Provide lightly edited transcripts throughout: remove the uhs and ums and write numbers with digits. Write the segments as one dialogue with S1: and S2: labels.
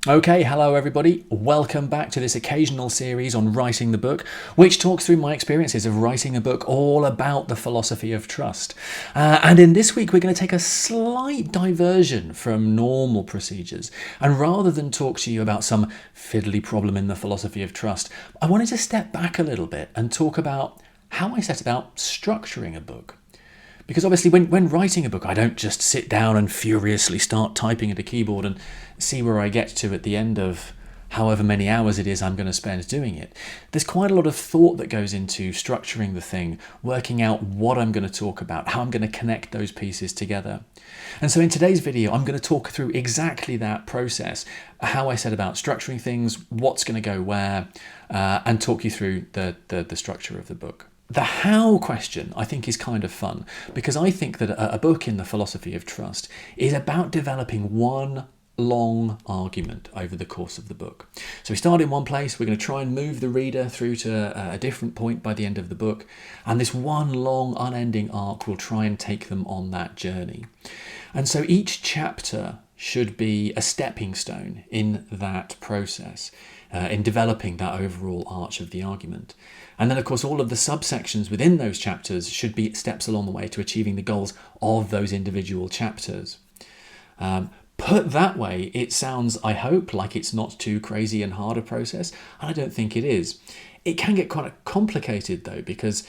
S1: Okay, hello everybody. Welcome back to this occasional series on writing the book, which talks through my experiences of writing a book all about the philosophy of trust. And in this week, we're going to take a slight diversion from normal procedures. And rather than talk to you about some fiddly problem in the philosophy of trust, I wanted to step back a little bit and talk about how I set about structuring a book. Because obviously when writing a book, I don't just sit down and furiously start typing at a keyboard and see where I get to at the end of however many hours it is I'm going to spend doing it. There's quite a lot of thought that goes into structuring the thing, working out what I'm going to talk about, how I'm going to connect those pieces together. And so in today's video, I'm going to talk through exactly that process, how I set about structuring things, what's going to go where, and talk you through the structure of the book. The how question, I think, is kind of fun because I think that a book in the philosophy of trust is about developing one long argument over the course of the book. So we start in one place, we're going to try and move the reader through to a different point by the end of the book, and this one long unending arc will try and take them on that journey. And so each chapter should be a stepping stone in that process, in developing that overall arch of the argument. And then, of course, all of the subsections within those chapters should be steps along the way to achieving the goals of those individual chapters. Put that way, it sounds, I hope, like it's not too crazy and hard a process, and I don't think it is. It can get quite complicated, though, because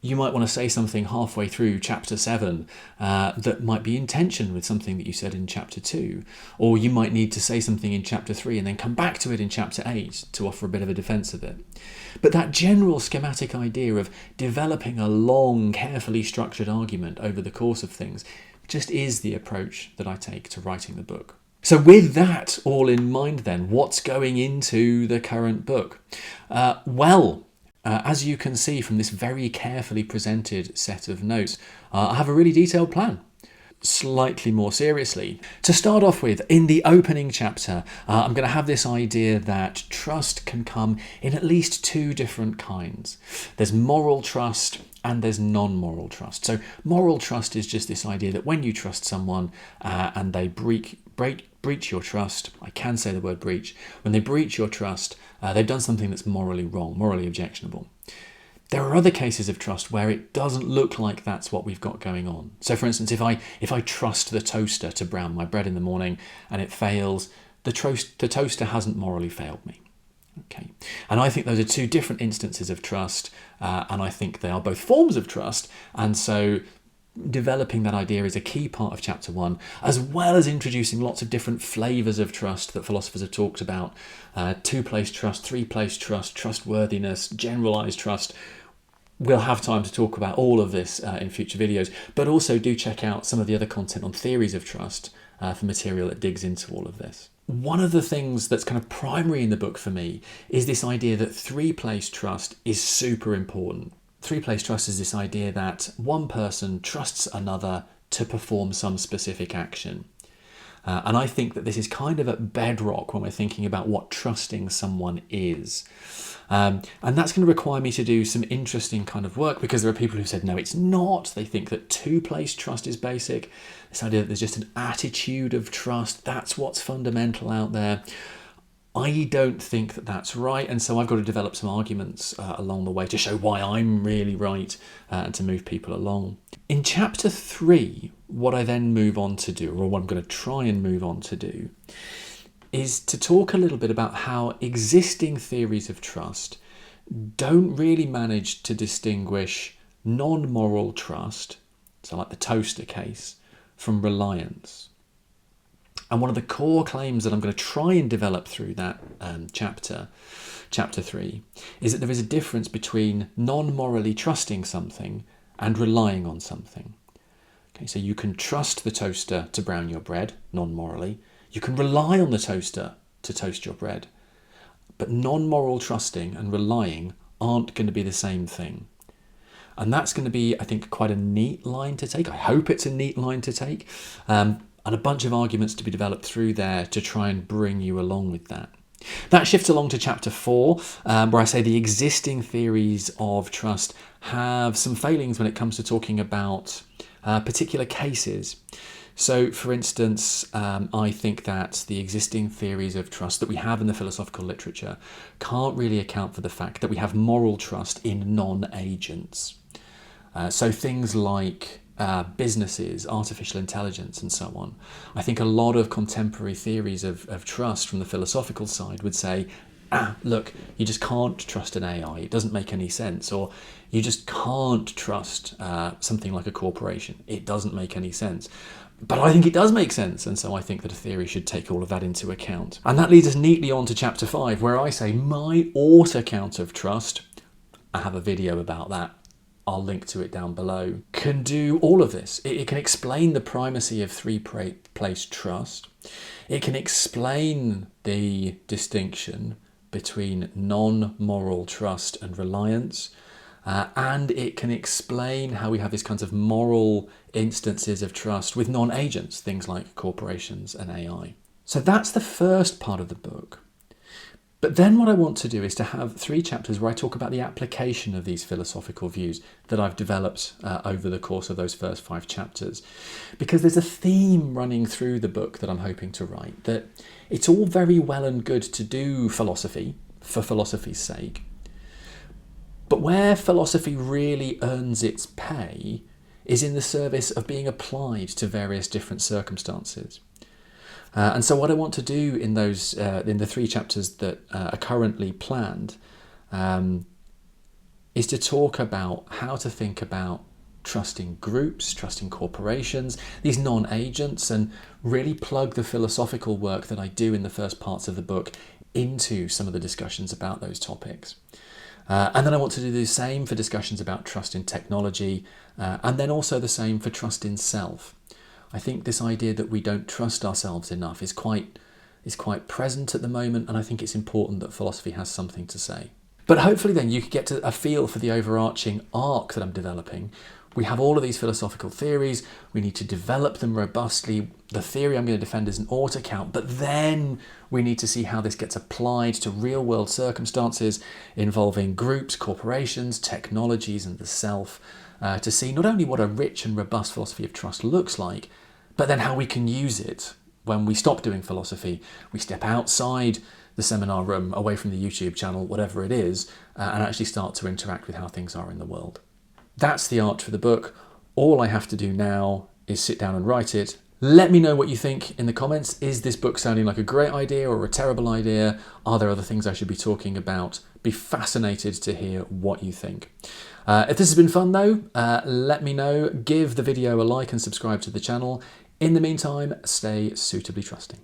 S1: you might want to say something halfway through chapter 7 that might be in tension with something that you said in chapter 2. Or you might need to say something in chapter 3 and then come back to it in chapter 8 to offer a bit of a defence of it. But that general schematic idea of developing a long, carefully structured argument over the course of things just is the approach that I take to writing the book. So with that all in mind then, what's going into the current book? As you can see from this very carefully presented set of notes, I have a really detailed plan. Slightly more seriously, to start off with, in the opening chapter, I'm going to have this idea that trust can come in at least two different kinds. There's moral trust and there's non-moral trust. So moral trust is just this idea that when you trust someone and they breach your trust, I can say the word breach, when they breach your trust, they've done something that's morally wrong, morally objectionable. There are other cases of trust where it doesn't look like that's what we've got going on. So for instance, if I trust the toaster to brown my bread in the morning and it fails, the toaster hasn't morally failed me. Okay, and I think those are two different instances of trust, and I think they are both forms of trust, and so developing that idea is a key part of chapter 1, as well as introducing lots of different flavours of trust that philosophers have talked about. 2-place trust, 3-place trust, trustworthiness, generalised trust. We'll have time to talk about all of this in future videos, but also do check out some of the other content on theories of trust for material that digs into all of this. One of the things that's kind of primary in the book for me is this idea that 3-place trust is super important. 3-place trust is this idea that one person trusts another to perform some specific action. And I think that this is kind of at bedrock when we're thinking about what trusting someone is. And that's going to require me to do some interesting kind of work, because there are people who said, no, it's not. They think that 2-place trust is basic. This idea that there's just an attitude of trust, that's what's fundamental out there. I don't think that that's right, and so I've got to develop some arguments along the way to show why I'm really right and to move people along. In chapter 3, what I then move on to do, or what I'm going to try and move on to do, is to talk a little bit about how existing theories of trust don't really manage to distinguish non-moral trust, so like the toaster case, from reliance. And one of the core claims that I'm going to try and develop through that chapter 3, is that there is a difference between non-morally trusting something and relying on something. Okay, so you can trust the toaster to brown your bread, non-morally. You can rely on the toaster to toast your bread. But non-moral trusting and relying aren't going to be the same thing. And that's going to be, I think, quite a neat line to take. I hope it's a neat line to take. And a bunch of arguments to be developed through there to try and bring you along with that. That shifts along to chapter 4, where I say the existing theories of trust have some failings when it comes to talking about particular cases. So, for instance, I think that the existing theories of trust that we have in the philosophical literature can't really account for the fact that we have moral trust in non-agents. So things like businesses, artificial intelligence, and so on. I think a lot of contemporary theories of trust from the philosophical side would say, look, you just can't trust an AI. It doesn't make any sense. Or you just can't trust something like a corporation. It doesn't make any sense. But I think it does make sense, and so I think that a theory should take all of that into account. And that leads us neatly on to chapter 5, where I say my ought account of trust, I have a video about that, I'll link to it down below, can do all of this. It can explain the primacy of three-place trust. It can explain the distinction between non-moral trust and reliance. And it can explain how we have these kinds of moral instances of trust with non-agents, things like corporations and AI. So that's the first part of the book. But then what I want to do is to have 3 chapters where I talk about the application of these philosophical views that I've developed over the course of those first 5 chapters. Because there's a theme running through the book that I'm hoping to write, that it's all very well and good to do philosophy for philosophy's sake. But where philosophy really earns its pay is in the service of being applied to various different circumstances. And so what I want to do in those in the 3 chapters that are currently planned is to talk about how to think about trusting groups, trusting corporations, these non-agents, and really plug the philosophical work that I do in the first parts of the book into some of the discussions about those topics. And then I want to do the same for discussions about trust in technology, and then also the same for trust in self. I think this idea that we don't trust ourselves enough is quite present at the moment, and I think it's important that philosophy has something to say. But hopefully then you can get to a feel for the overarching arc that I'm developing. We have all of these philosophical theories, we need to develop them robustly. The theory I'm going to defend is an ought account, but then we need to see how this gets applied to real world circumstances involving groups, corporations, technologies, and the self, to see not only what a rich and robust philosophy of trust looks like, but then how we can use it when we stop doing philosophy. We step outside the seminar room, away from the YouTube channel, whatever it is, and actually start to interact with how things are in the world. That's the arc for the book. All I have to do now is sit down and write it. Let me know what you think in the comments. Is this book sounding like a great idea or a terrible idea? Are there other things I should be talking about? Be fascinated to hear what you think. If this has been fun though, let me know. Give the video a like and subscribe to the channel. In the meantime, stay suitably trusting.